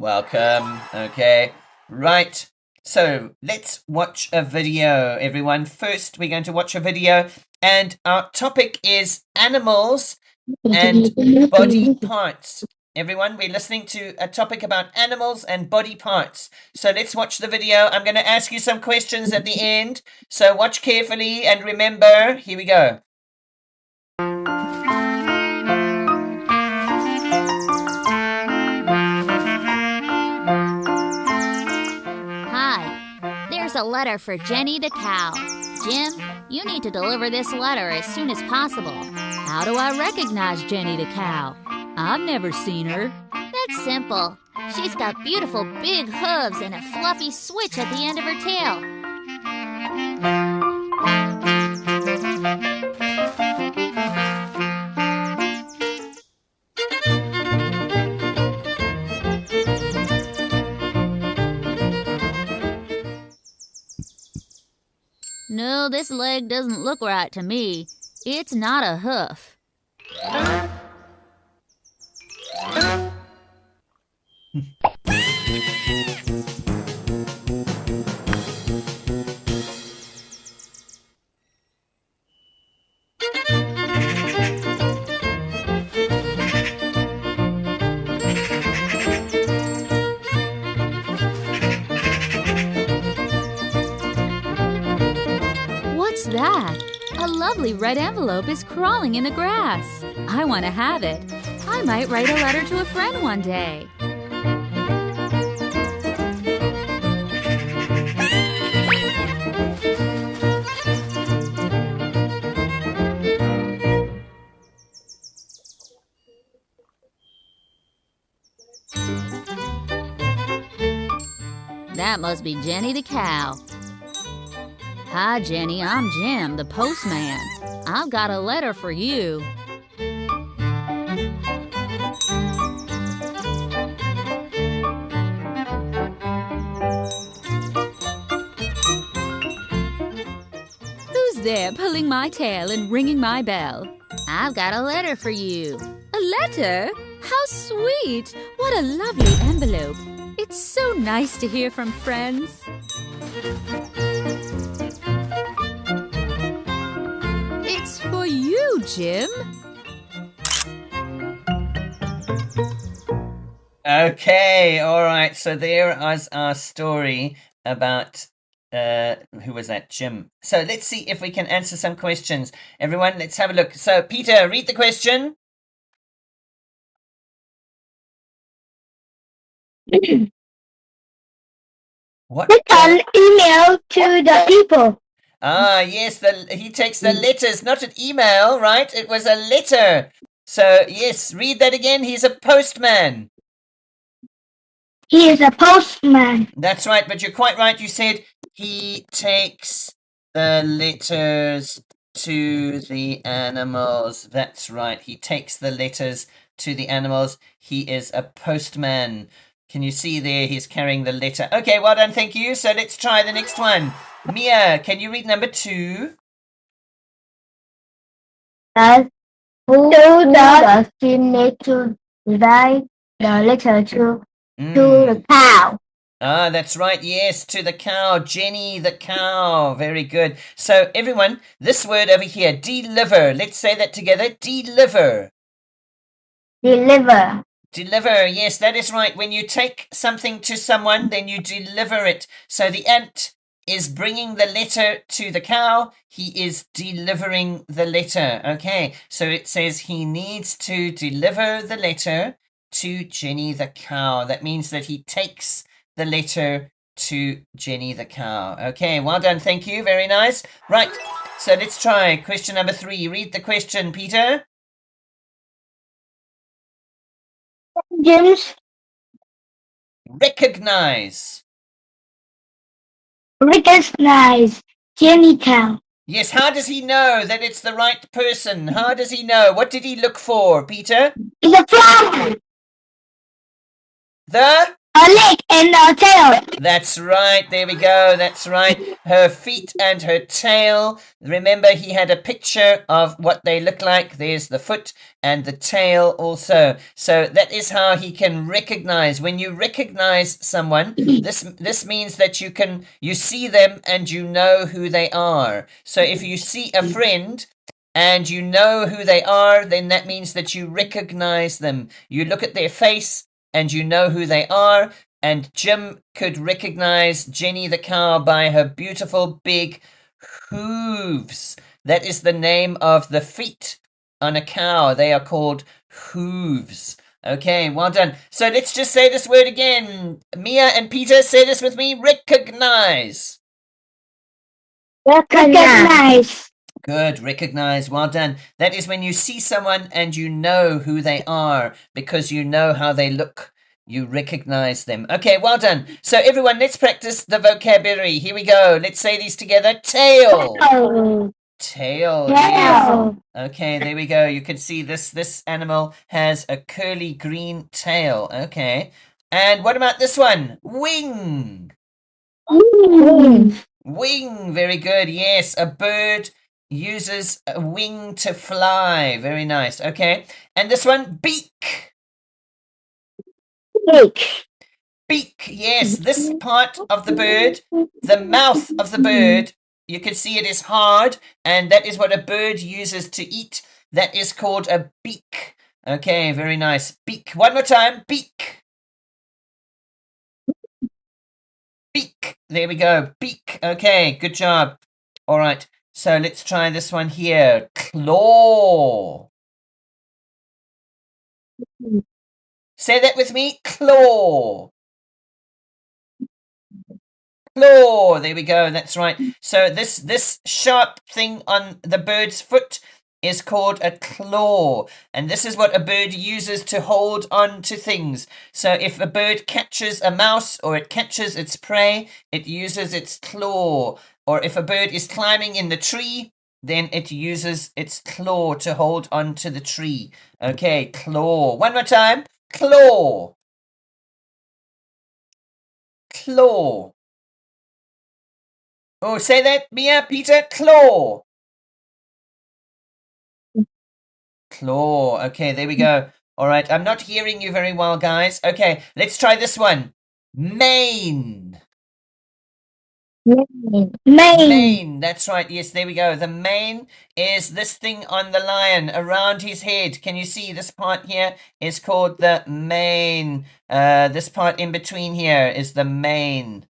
Welcome. Okay. Right. So let's watch a video, everyone. First, we're going to watch a video, and our topic is animals and body parts. Everyone, we're listening to a topic about animals and body parts. So let's watch the video. I'm going to ask you some questions at the end. So watch carefully and remember, here we go. Hi, there's a letter for Jenny the cow. Jim, you need to deliver this letter as soon as possible. How do I recognize Jenny the cow? I've never seen her. That's simple. She's got beautiful big hooves and a fluffy switch at the end of her tail. No, this leg doesn't look right to me. It's not a hoof. What's that? A lovely red envelope is crawling in the grass. I want to have it. I might write a letter to a friend one day. That must be Jenny the cow. Hi, Jenny. I'm Jim, the postman. I've got a letter for you. Who's there pulling my tail and ringing my bell? I've got a letter for you. A letter? How sweet! What a lovely envelope. It's so nice to hear from friends. It's for you, Jim. Okay, all right. So there is our story about who was that? Jim. So let's see if we can answer some questions. Everyone, let's have a look. So Peter, read the question. What? Click on email to the people. Ah, yes, he takes the letters, not an email, right? It was a letter. So, yes, read that again. He's a postman. He is a postman. That's right, but you're quite right. You said he takes the letters to the animals. That's right. He takes the letters to the animals. He is a postman. Can you see there? He's carrying the letter. Okay, well done. Thank you. So let's try the next one. Mia, can you read number 2? Who does he need to write the letter to the cow? Ah, that's right. Yes, to the cow. Jenny the cow. Very good. So everyone, this word over here, deliver. Let's say that together. Deliver. Deliver. Deliver. Yes, that is right. When you take something to someone, then you deliver it. So the ant is bringing the letter to the cow. He is delivering the letter. Okay, so it says he needs to deliver the letter to Jenny the cow. That means that he takes the letter to Jenny the cow. Okay, well done. Thank you. Very nice. Right, so let's try question number 3. Read the question, Peter. Jim's Recognize Jenny cow. Yes, how does he know that it's the right person? How does he know? What did he look for, Peter? It's a flower. The A leg and a tail. That's right. There we go. That's right. Her feet and her tail. Remember, he had a picture of what they look like. There's the foot and the tail also. So that is how he can recognize. When you recognize someone, this means that you see them and you know who they are. So if you see a friend and you know who they are, then that means that you recognize them. You look at their face and you know who they are. And Jim could recognize Jenny the cow by her beautiful big hooves. That is the name of the feet on a cow. They are called hooves. Okay, well done. So let's just say this word again. Mia and Peter, say this with me. Recognize. Recognize. Good, recognize. Well done. That is when you see someone and you know who they are because you know how they look. You recognize them. Okay, well done. So everyone, let's practice the vocabulary. Here we go. Let's say these together. Tail. Tail. Tail. Yes. Tail. Okay, there we go. You can see this animal has a curly green tail. Okay. And what about this one? Wing. Wing. Wing. Very good. Yes, a bird uses a wing to fly. Very nice. Okay. And this one, beak. Beak. Beak, yes, this part of the bird, the mouth of the bird, you can see it is hard, and that is what a bird uses to eat. That is called a beak. Okay, very nice. Beak. One more time. Beak. Beak. There we go. Beak. Okay, good job. All right, so let's try this one here. Claw. Say that with me. Claw. Claw. There we go. That's right. So this sharp thing on the bird's foot is called a claw, and this is what a bird uses to hold on to things. So if a bird catches a mouse or it catches its prey, it uses its claw. Or if a bird is climbing in the tree, then it uses its claw to hold on to the tree. Okay, claw. One more time. Claw. Claw. Oh, say that, Mia, Peter. Claw. Claw. Okay, there we go. All right, I'm not hearing you very well, guys. Okay, let's try this one. Mane. Mane. Mane. That's right. Yes, there we go. The mane is this thing on the lion around his head. Can you see this part here is called the mane? This part in between here is the mane.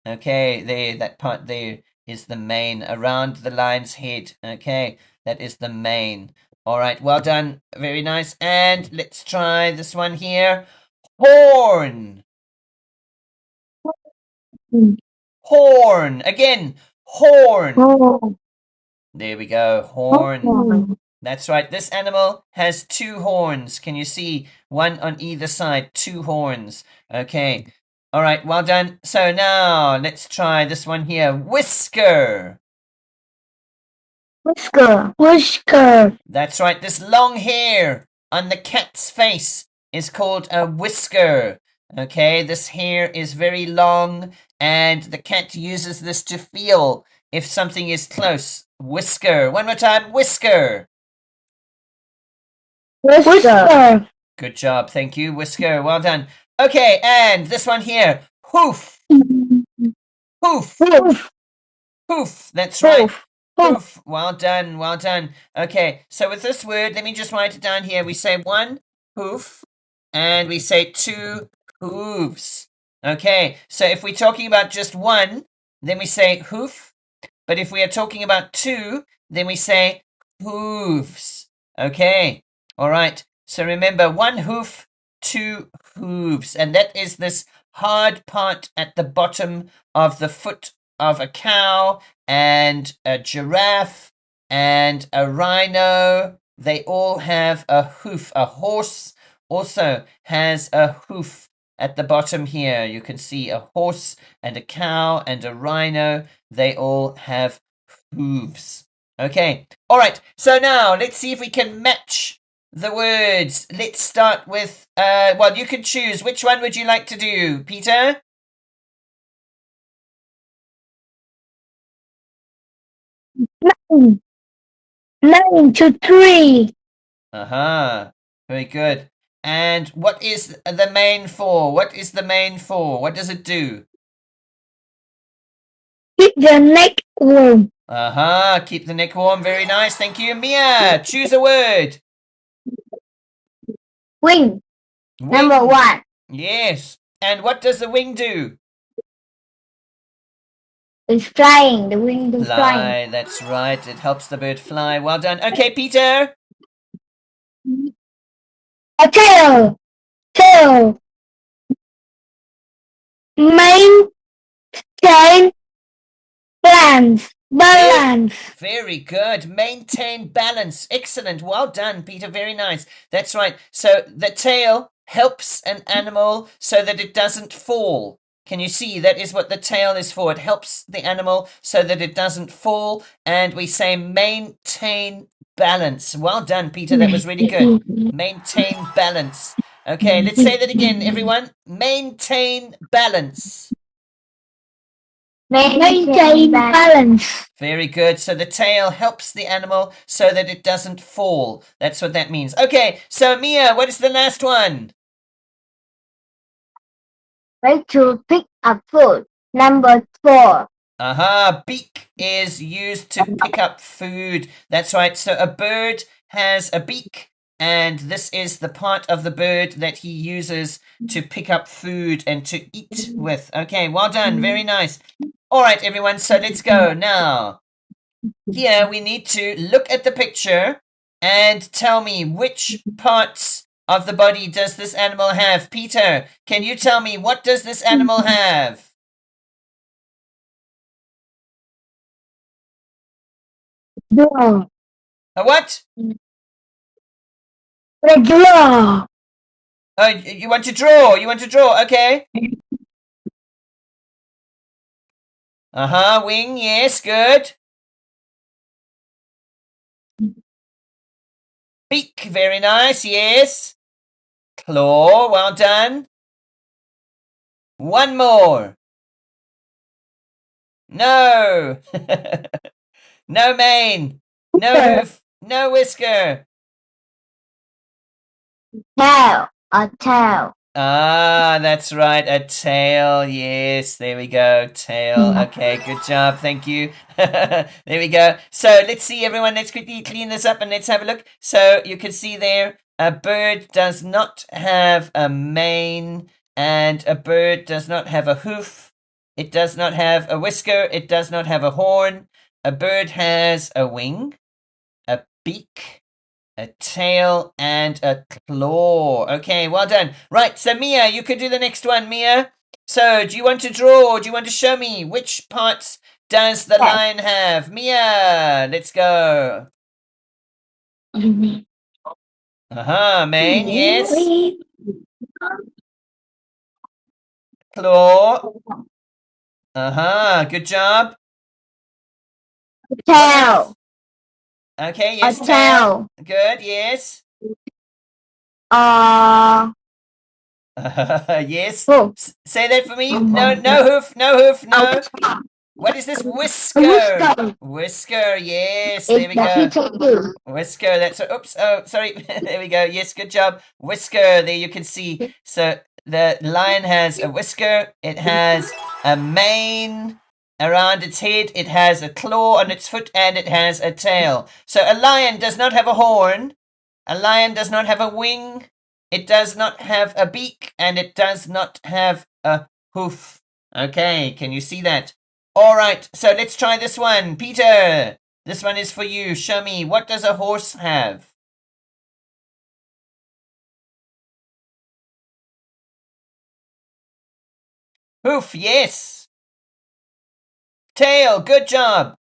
Okay, there, that part there is the mane around the lion's head. Okay, that is the mane. All right, well done. Very nice. And let's try this one here. Horn. Horn. Again, horn. Horn. There we go. Horn. Horn. That's right. This animal has two horns. Can you see? One on either side. Two horns. Okay. All right. Well done. So now let's try this one here. Whisker. Whisker. Whisker. That's right. This long hair on the cat's face is called a whisker. Okay. This hair is very long, and the cat uses this to feel if something is close. Whisker. One more time. Whisker. Whisker. Good job. Thank you. Whisker. Well done. Okay. And this one here. Hoof. Hoof. Hoof. Hoof. That's right. Hoof. Hoof. Well done. Well done. Okay. So with this word, let me just write it down here. We say one hoof and we say two hooves. Okay. So if we're talking about just one, then we say hoof. But if we are talking about two, then we say hooves. Okay. All right. So remember, one hoof, two hooves. And that is this hard part at the bottom of the foot of a cow and a giraffe and a rhino. They all have a hoof. A horse also has a hoof at the bottom here. You can see a horse and a cow and a rhino. They all have hooves. Okay. All right. So now let's see if we can match the words. Let's start with, well, you can choose. Which one would you like to do, Peter? Nine. 9 to 3. Very good. And what is the main for? What is the main for? What does it do? Keep the neck warm. Keep the neck warm. Very nice. Thank you. Mia, choose a word. Wing. Wing. Number 1. Yes. And what does the wing do? It's flying. The wing is flying. Fly. That's right. It helps the bird fly. Well done. Okay, Peter. A tail. Tail. Maintain balance. Very good. Maintain balance. Excellent. Well done, Peter. Very nice. That's right. So the tail helps an animal so that it doesn't fall. Can you see? That is what the tail is for. It helps the animal so that it doesn't fall. And we say maintain balance. Well done, Peter. That was really good. Maintain balance. Okay, let's say that again, everyone. Maintain balance. Maintain balance. Very good. So the tail helps the animal so that it doesn't fall. That's what that means. Okay, so Mia, what is the last one? Way to pick up food. Number 4. Beak is used to pick up food. That's right. So a bird has a beak, and this is the part of the bird that he uses to pick up food and to eat with. Okay, well done. Very nice. All right, everyone. So let's go now. Here we need to look at the picture and tell me which parts of the body does this animal have. Peter, can you tell me what does this animal have? Draw. A what? A draw. Oh, you want to draw. You want to draw. Okay. Wing. Yes, good. Beak. Very nice. Yes. Claw. Well done. One more. No. No mane. No hoof. No whisker. Tail. A tail. That's right. A tail. Yes, there we go. Tail. Okay, good job. Thank you. There we go. So let's see, everyone. Let's quickly clean this up and let's have a look. So you can see there, a bird does not have a mane, and a bird does not have a hoof. It does not have a whisker. It does not have a horn. A bird has a wing, a beak, a tail, and a claw. Okay, well done. Right, so Mia, you could do the next one, Mia. So do you want to draw or do you want to show me which parts does the lion have? Mia, let's go. Mane, yes. Claw. Good job. Tail. Okay, yes, A tail. Good, yes. Yes. Hoof. Say that for me. No hoof, no. What is this? Whisker. Whisker, yes. There we go. Whisker, that's oops. Oh, sorry. There we go. Yes, good job. Whisker, there you can see. So the lion has a whisker. It has a mane around its head. It has a claw on its foot, and it has a tail. So a lion does not have a horn. A lion does not have a wing. It does not have a beak, and it does not have a hoof. Okay, can you see that? All right, so let's try this one. Peter, this one is for you. Show me, what does a horse have? Hoof, yes. Tail, good job.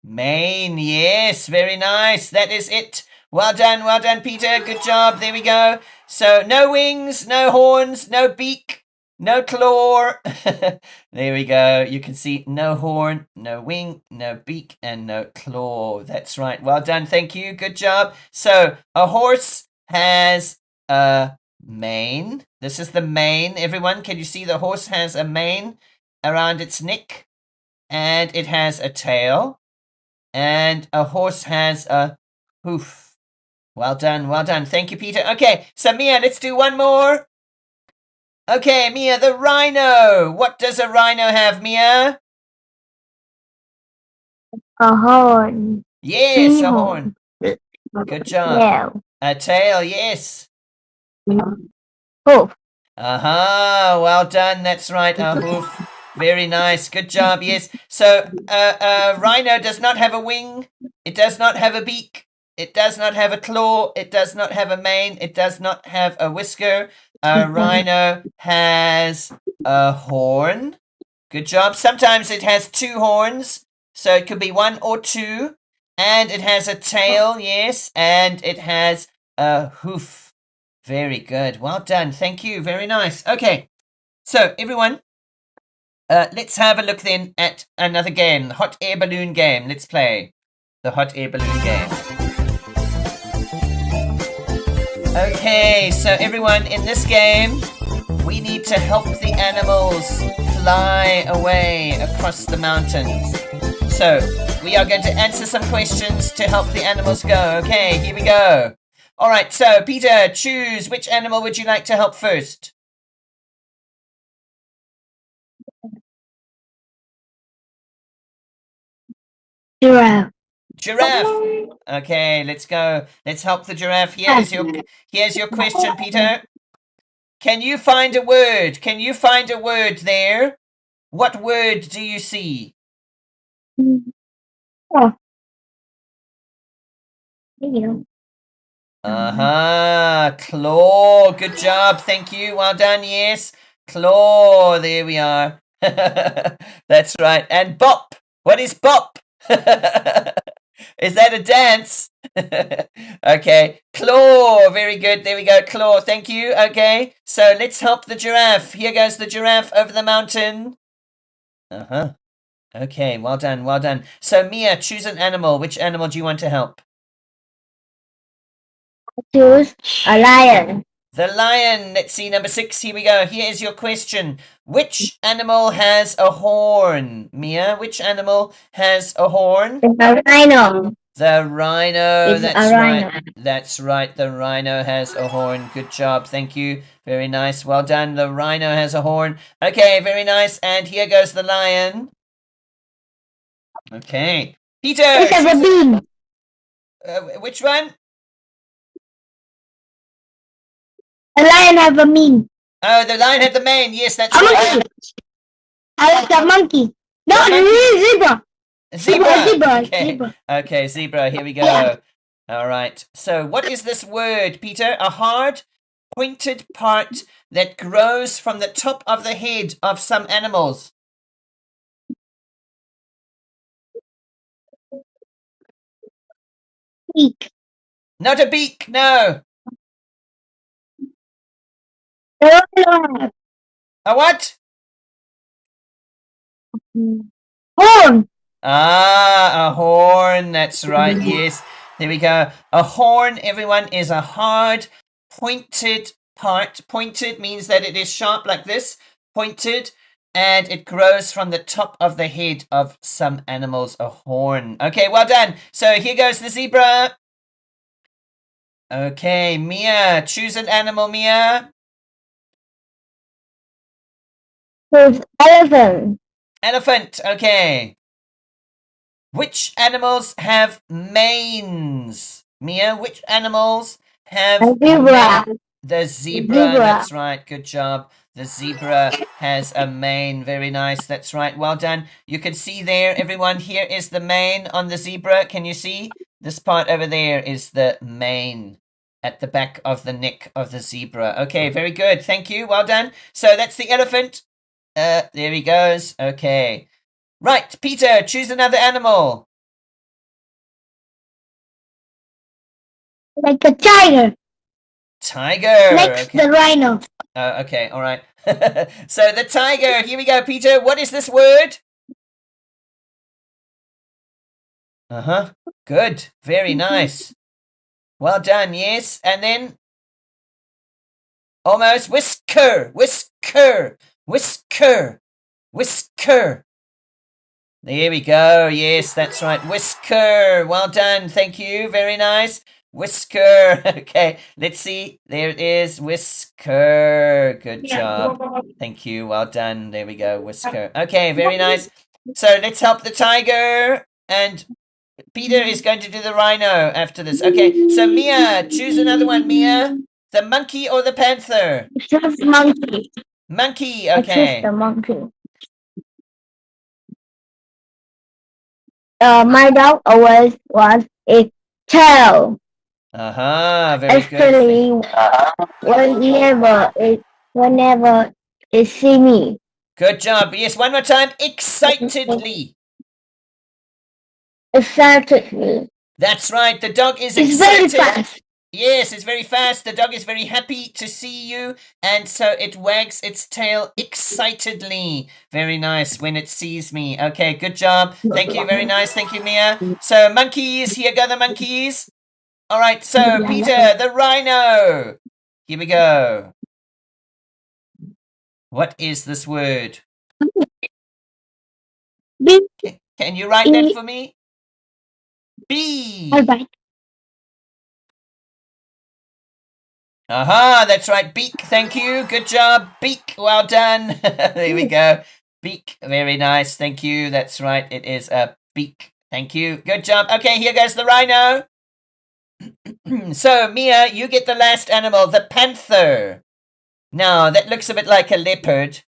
Mane, yes, very nice. That is it. Well done, Peter. Good job. There we go. So no wings, no horns, no beak, No claw. There we go. You can see no horn, no wing, no beak, and no claw. That's right. Well done. Thank you. Good job. So a horse has a mane. This is the mane. Everyone, can you see the horse has a mane around its neck? And it has a tail. And a horse has a hoof. Well done. Well done. Thank you, Peter. Okay, so Mia, let's do one more. Okay, Mia, the rhino. What does a rhino have, Mia? A horn. Yes, a horn. horn. Good job. Tail. A tail, yes. Hoof. Well done. That's right, a hoof. Very nice. Good job, yes. So, a rhino does not have a wing. It does not have a beak. It does not have a claw. It does not have a mane. It does not have a whisker. A rhino has a horn. Good job. Sometimes it has two horns, so it could be one or two. And it has a tail, yes, and it has a hoof. Very good. Well done. Thank you. Very nice. Okay. So, everyone, let's have a look then at another game, the hot air balloon game. Let's play the hot air balloon game. Okay, so everyone, in this game, we need to help the animals fly away across the mountains. So, we are going to answer some questions to help the animals go. Okay, here we go. All right, so Peter, choose which animal would you like to help first? Giraffe. Giraffe. Okay, let's go. Let's help the giraffe. Here's your question, Peter. Can you find a word? Can you find a word there? What word do you see? Oh. Claw. Good job. Thank you. Well done. Yes. Claw. There we are. That's right. And bop. What is bop? Is that a dance? Okay. Claw. Very good. There we go. Claw. Thank you. Okay. So let's help the giraffe. Here goes the giraffe over the mountain. Okay. Well done. Well done. So Mia, choose an animal. Which animal do you want to help? Choose a lion. The lion. Let's see, number 6. Here we go. Here is your question. Which animal has a horn? Mia, which animal has a horn? A rhino. The rhino. It's That's a rhino. right. That's right. The rhino has a horn. Good job. Thank you. Very nice. Well done. The rhino has a horn. Okay, very nice. And here goes the lion. Okay. Peter. It has a beam. Which one? A lion have a mane. Oh, the lion had the mane. Yes, that's A right. monkey. I like a monkey. No, monkey. zebra. Zebra. Okay. Zebra. Okay, zebra. Here we go. Yeah. All right. So, what is this word, Peter? A hard, pointed part that grows from the top of the head of some animals. Beak. Not a beak. No. The rhino have A what? horn. A horn. That's right. Yes. There we go. A horn, everyone, is a hard, pointed part. Pointed means that it is sharp like this. Pointed. And it grows from the top of the head of some animals, a horn. Okay, well done. So here goes the zebra. Okay, Mia, choose an animal, Mia. Choose elephant. Elephant, okay. Which animals have manes? Mia, which animals have A zebra. The zebra, Zebra. that's right, good job. The zebra has a mane, very nice, that's right, well done. You can see there, everyone, here is the mane on the zebra. Can you see? This part over there is the mane at the back of the neck of the zebra. Okay, very good, thank you, well done. So that's the elephant. There he goes, okay. Right, Peter, choose another animal. Like a tiger. Tiger. Next, Okay. the rhino. Okay, all right. So the tiger. Here we go, Peter. What is this word? Uh-huh. Good. Very nice. Well done. Yes. And then almost whisker, whisker, whisker, whisker. There we go. Yes, that's right. Whisker. Well done. Thank you. Very nice. Whisker. Okay, let's see. There it is. Whisker. Good job. Thank you. Well done. There we go. Whisker. Okay, very nice. So let's help the tiger. And Peter is going to do the rhino after this. Okay, so Mia, choose another one. Mia, the monkey or the panther? Choose monkey. Monkey. I choose Okay. the monkey. My dog always wants its tail. Very good. Actually, whenever it see me. Good job. Yes, one more time. Excitedly. Excitedly. That's right. The dog is It's very excited. fast. Yes, it's very fast. The dog is very happy to see you, and so it wags its tail excitedly. Very nice when it sees me. Okay, good job. Thank you. Very nice. Thank you, Mia. So monkeys, here go the monkeys. All right, so Peter, the rhino. Here we go. What is this word? Beep. Can you write that for me? Bee. All right. Aha, that's right. Beak. Thank you. Good job. Beak. Well done. There we go. Beak. Very nice. Thank you. That's right. It is a beak. Thank you. Good job. Okay, here goes the rhino. So, Mia, you get the last animal, the panther. Now, that looks a bit like a leopard,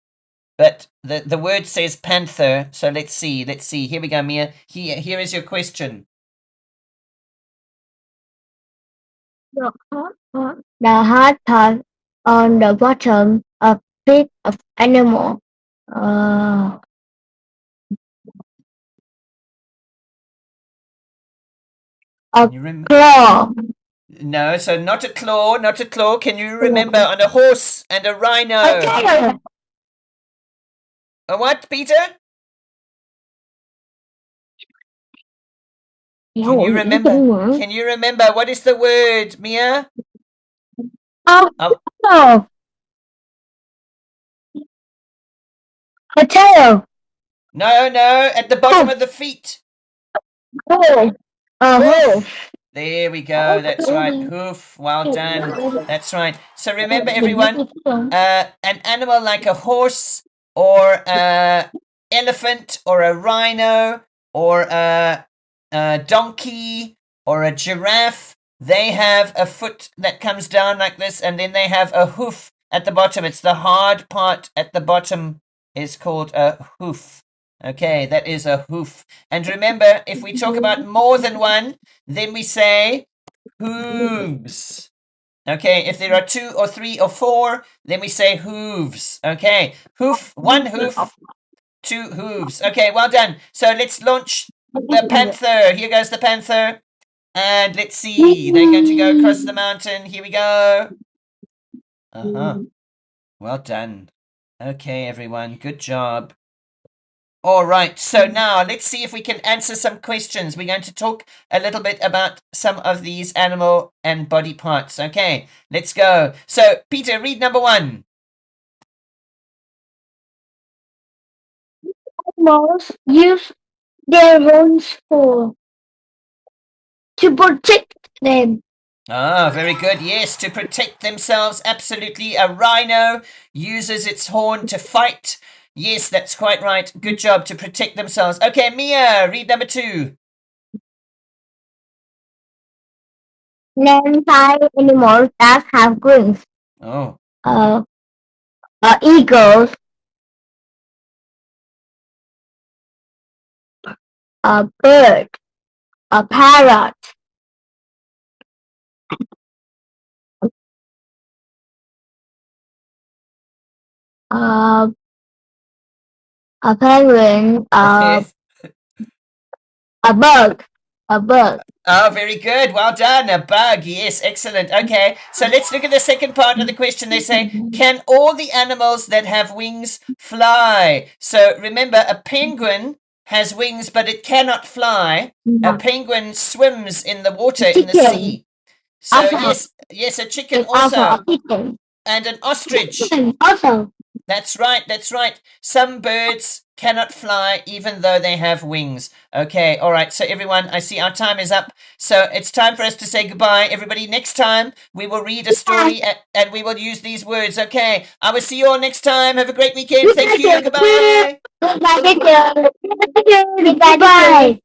but the word says panther. So let's see. Let's see. Here we go, Mia. Here is your question. The hard part on the bottom, a bit of animal. A Can you remember? claw. No, so not a claw, not a claw. Can you remember on a horse and a rhino? A tail. A what, Peter? Can you remember? Can you remember what is the word, Mia? Oh. A tail. No, at the bottom of the feet. Hoof. A hoof. There we go. That's right. Hoof. Well done. That's right. So remember, everyone, an animal like a horse or a elephant or a rhino or a donkey or a giraffe, they have a foot that comes down like this, and then they have a hoof at the bottom. It's the hard part at the bottom is called a hoof. Okay, that is a hoof. And remember, if we talk about more than one, then we say hooves. Okay, if there are 2 or 3 or 4, then we say hooves. Okay, hoof, 1 hoof, 2 hooves. Okay, well done. So let's launch the panther. Here goes the panther. And let's see. They're going to go across the mountain. Here we go. Well done. Okay, everyone. Good job. All right, so now let's see if we can answer some questions. We're going to talk a little bit about some of these animal and body parts. Okay, let's go. So, Peter, read number 1. Animals use their horns to protect them. Ah, very good. Yes, to protect themselves. Absolutely. A rhino uses its horn to fight. Yes, that's quite right. Good job, to protect themselves. Okay, Mia, read number 2. Nine-tailed animals that have wings. Oh. Eagles. A bird. A parrot. A penguin. Okay. A bug. a bird. Oh, very good. Well done. A bug. Yes, excellent. Okay, so let's look at the second part of the question. They say, can all the animals that have wings fly? So remember, a penguin has wings, but it cannot fly. A penguin swims in the water, in the Chicken. sea. So Also. yes, a chicken It's also also, a chicken. and an ostrich. Also. That's right, that's right. Some birds cannot fly even though they have wings. Okay, all right. So everyone, I see our time is up. So it's time for us to say goodbye. Everybody, next time we will read a story and we will use these words. Okay, I will see you all next time. Have a great weekend. Thank you. Goodbye. Goodbye, teacher. Goodbye.